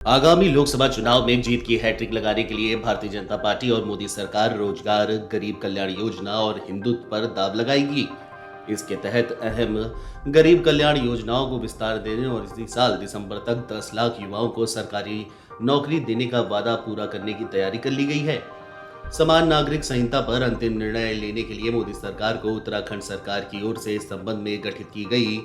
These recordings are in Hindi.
आगामी लोकसभा चुनाव में जीत की हैट्रिक लगाने के लिए भारतीय जनता पार्टी और मोदी सरकार रोजगार, गरीब कल्याण योजना और हिंदुत्व पर दांव लगाएगी। इसके तहत अहम गरीब कल्याण योजनाओं को विस्तार देने और इसी साल दिसंबर तक 10 लाख युवाओं को सरकारी नौकरी देने का वादा पूरा करने की तैयारी कर ली गई है। समान नागरिक संहिता पर अंतिम निर्णय लेने के लिए मोदी सरकार को उत्तराखंड सरकार की ओर से इस संबंध में गठित की गई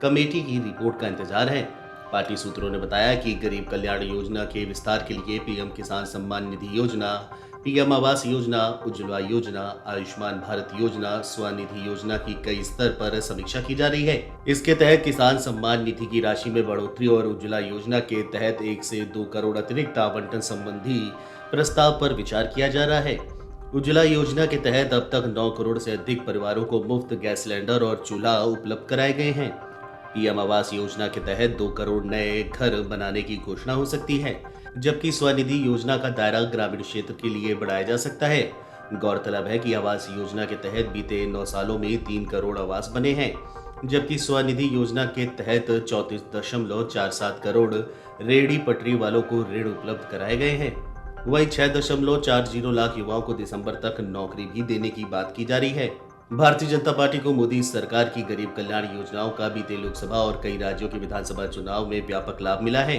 कमेटी की रिपोर्ट का इंतजार है। पार्टी सूत्रों ने बताया कि गरीब कल्याण योजना के विस्तार के लिए पीएम किसान सम्मान निधि योजना, पीएम आवास योजना, उज्ज्वला योजना, आयुष्मान भारत योजना, स्वनिधि योजना की कई स्तर पर समीक्षा की जा रही है। इसके तहत किसान सम्मान निधि की राशि में बढ़ोतरी और उज्ज्वला योजना के तहत 1 से 2 करोड़ अतिरिक्त आवंटन संबंधी प्रस्ताव पर विचार किया जा रहा है। उज्ज्वला योजना के तहत अब तक 9 करोड़ से अधिक परिवारों को मुफ्त गैस सिलेंडर और चूल्हा उपलब्ध कराए गए हैं। पीएम आवास योजना के तहत 2 करोड़ नए घर बनाने की घोषणा हो सकती है, जबकि स्वनिधि योजना का दायरा ग्रामीण क्षेत्र के लिए बढ़ाया जा सकता है। गौरतलब है कि आवास योजना के तहत बीते 9 सालों में 3 करोड़ आवास बने हैं, जबकि स्वनिधि योजना के तहत 34.47 करोड़ रेहड़ी पटरी वालों को ऋण उपलब्ध कराए गए हैं। वहीं 6.40 लाख युवाओं को दिसंबर तक नौकरी भी देने की बात की जा रही है। भारतीय जनता पार्टी को मोदी सरकार की गरीब कल्याण योजनाओं का बीते लोकसभा और कई राज्यों के विधानसभा चुनाव में व्यापक लाभ मिला है।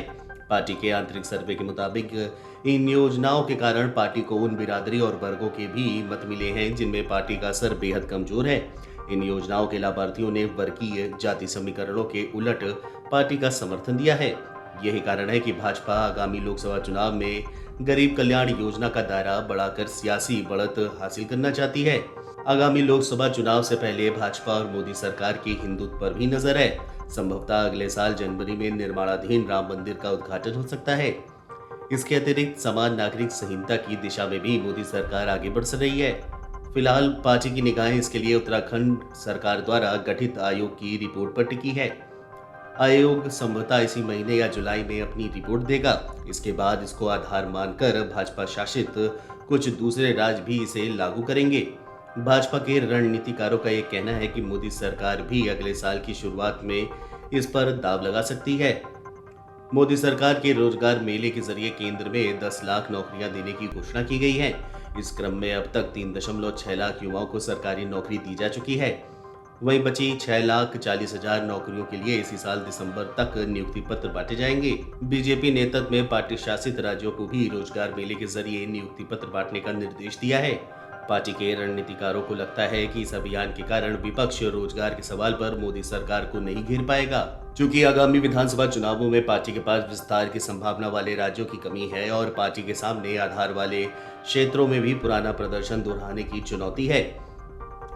पार्टी के आंतरिक सर्वे के मुताबिक इन योजनाओं के कारण पार्टी को उन बिरादरी और वर्गों के भी मत मिले हैं जिनमें पार्टी का असर बेहद कमजोर है। इन योजनाओं के लाभार्थियों ने वर्गीय जाति समीकरणों के उलट पार्टी का समर्थन दिया है। यही कारण है कि भाजपा आगामी लोकसभा चुनाव में गरीब कल्याण योजना का दायरा बढ़ाकर सियासी बढ़त हासिल करना चाहती है। आगामी लोकसभा चुनाव से पहले भाजपा और मोदी सरकार की हिंदुत्व पर भी नजर है। संभवतः अगले साल जनवरी में निर्माणाधीन राम मंदिर का उद्घाटन हो सकता है। इसके अतिरिक्त समान नागरिक संहिता की दिशा में भी मोदी सरकार आगे बढ़ रही है। फिलहाल पार्टी की निगाहें इसके लिए उत्तराखंड सरकार द्वारा गठित आयोग की रिपोर्ट पर टिकी है। आयोग संभवतः इसी महीने या जुलाई में अपनी रिपोर्ट देगा। इसके बाद इसको आधार मानकर भाजपा शासित कुछ दूसरे राज्य भी इसे लागू करेंगे। भाजपा के रणनीतिकारों का यह कहना है कि मोदी सरकार भी अगले साल की शुरुआत में इस पर दांव लगा सकती है। मोदी सरकार के रोजगार मेले के जरिए केंद्र में 10 लाख नौकरियां देने की घोषणा की गई है। इस क्रम में अब तक 3.6 लाख युवाओं को सरकारी नौकरी दी जा चुकी है। वहीं बची 6,40,000 नौकरियों के लिए इसी साल दिसंबर तक नियुक्ति पत्र बांटे जाएंगे। बीजेपी नेतृत्व में पार्टी शासित राज्यों को भी रोजगार मेले के जरिए नियुक्ति पत्र बांटने का निर्देश दिया है। पार्टी के रणनीतिकारों को लगता है कि इस अभियान के कारण विपक्ष रोजगार के सवाल पर मोदी सरकार को नहीं घेर पाएगा। चूंकि आगामी विधानसभा चुनावों में पार्टी के पास विस्तार की संभावना वाले राज्यों की कमी है और पार्टी के सामने आधार वाले क्षेत्रों में भी पुराना प्रदर्शन दोहराने की चुनौती है।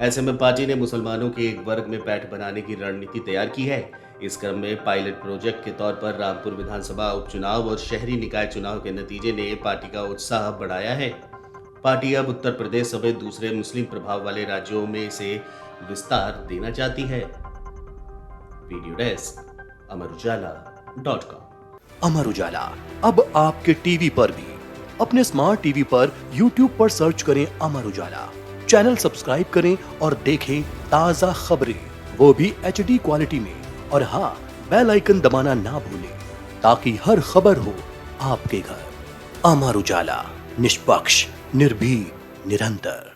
ऐसे में पार्टी ने मुसलमानों के एक वर्ग में पैठ बनाने की रणनीति तैयार की है। इस क्रम में पायलट प्रोजेक्ट के तौर पर रामपुर विधानसभा उपचुनाव और शहरी निकाय चुनाव के नतीजे ने पार्टी का उत्साह बढ़ाया है। पार्टी अब उत्तर प्रदेश समेत दूसरे मुस्लिम प्रभाव वाले राज्यों में इसे विस्तार देना चाहती है। Video desk amarujala.com। Amar Ujala अब आपके टीवी पर भी। अपने स्मार्ट टीवी पर YouTube पर सर्च करें अमर उजाला, चैनल सब्सक्राइब करें और देखें ताजा खबरें, वो भी HD क्वालिटी में। और हाँ, बेल आइकन दबाना ना भूलें ताकि हर खबर हो आपके घर। अमर उजाला, निष्पक्ष, निर्भीक, निरंतर।